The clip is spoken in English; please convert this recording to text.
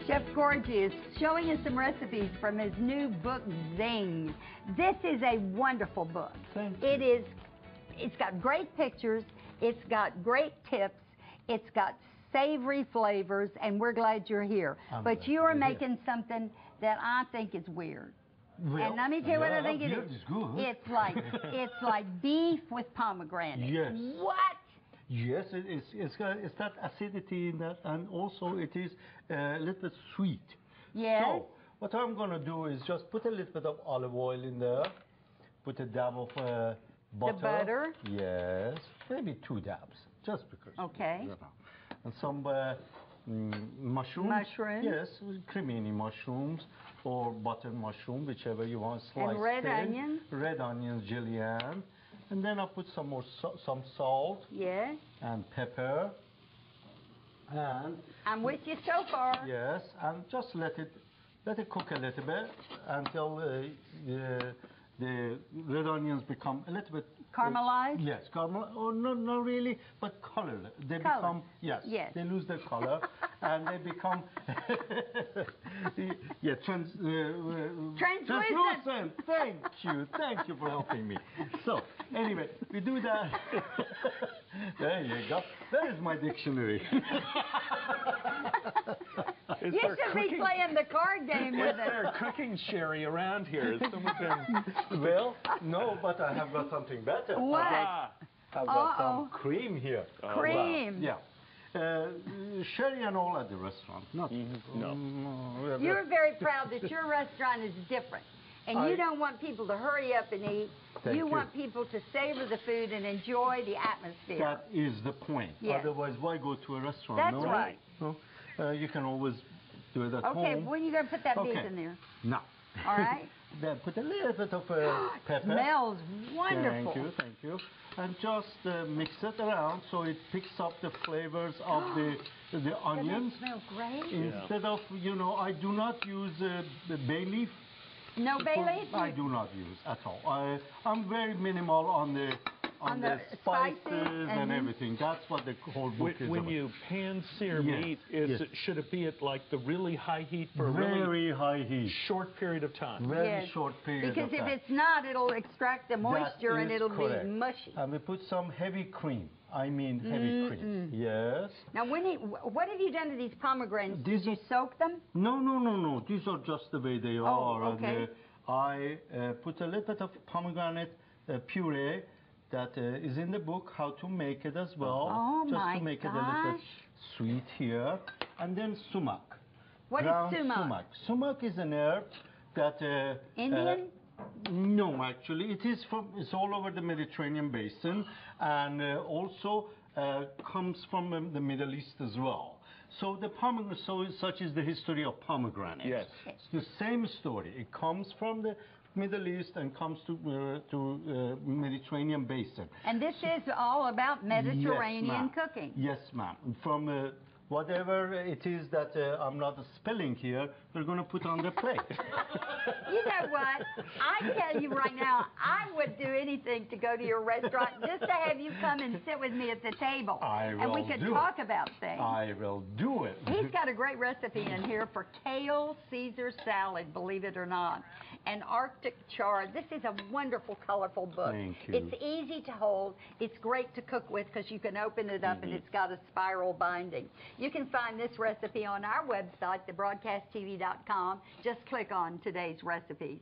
Chef Corgi is showing us some recipes from his new book, Zing. This is a wonderful book. Thank you. It's got great pictures, it's got great tips, it's got savory flavors, and we're glad you're here. But you are making something that I think is weird. Well, and let me tell you what I think it is. It's good. It's like beef with pomegranate. Yes. What? Yes, it's that acidity in that, and also it is a little bit sweet. Yes. So what I'm gonna do is just put a little bit of olive oil in there, put a dab of butter. The butter? Yes, maybe 2 dabs, just because. Okay. You know. And some mushrooms. Mushrooms. Yes, cremini mushrooms or button mushroom, whichever you want. Sliced And red onions. Red onions, julienne. And then I put some more some salt. Yes. And pepper. And I'm with you so far. yes, and just let it cook a little bit until the red onions become a little bit Caramelized? Yes, caramel. Oh, no, not really, but color. They become yes. They lose their color, and they become translucent. Thank you for helping me. So anyway, we do that. There you go. That is my dictionary. You should be playing the card game with Is there cooking sherry around here? Has someone been... Well, no, but I have got something better. What? I've got some cream here. Cream. Wow. Yeah. Sherry and all at the restaurant. Not. No. You're very proud that your restaurant is different. And you don't want people to hurry up and eat. You want people to savor the food and enjoy the atmosphere. That is the point. Yes. Otherwise, why go to a restaurant? That's right. No? You can always do it at home. Okay, when are you going to put that beef in there? No. All right. Then put a little bit of pepper. Smells wonderful. Thank you. And just mix it around so it picks up the flavors of the onions. Doesn't it smell great? Instead of, I do not use the bay leaf. No bay leaf? I do not use at all. I'm very minimal on the spices and everything. That's what the whole book is When about. you pan-sear meat, should it be at like the really high heat for a very high heat, short period of time? Very short period of time. Because if it's not, it'll extract the moisture and it'll be mushy. And we put some heavy cream. I mean heavy cream. Yes. Now, what have you done to these pomegranates? Did you soak them? No. These are just the way they are. Okay. I put a little bit of pomegranate puree that is in the book, how to make it as well. Oh, just to make it a little bit sweet here. And then sumac. What is sumac? Sumac is an herb that... Indian? No, actually, it's all over the Mediterranean basin, and also comes from the Middle East as well. So the pomegranate, such is the history of pomegranate. Yes. It's the same story. It comes from the Middle East and comes to Mediterranean basin. And this is all about Mediterranean cooking. Yes, ma'am. From whatever it is that I'm not spelling here, we're going to put on the plate. You know what? I tell you right now, I would do anything to go to your restaurant just to have you come and sit with me at the table. And we could talk about things. I will do it. He's got a great recipe in here for kale Caesar salad, believe it or not. And Arctic chard. This is a wonderful, colorful book. Thank you. It's easy to hold. It's great to cook with because you can open it up and it's got a spiral binding. You can find this recipe on our website, thebroadcasttv.com. Just click on today's recipes.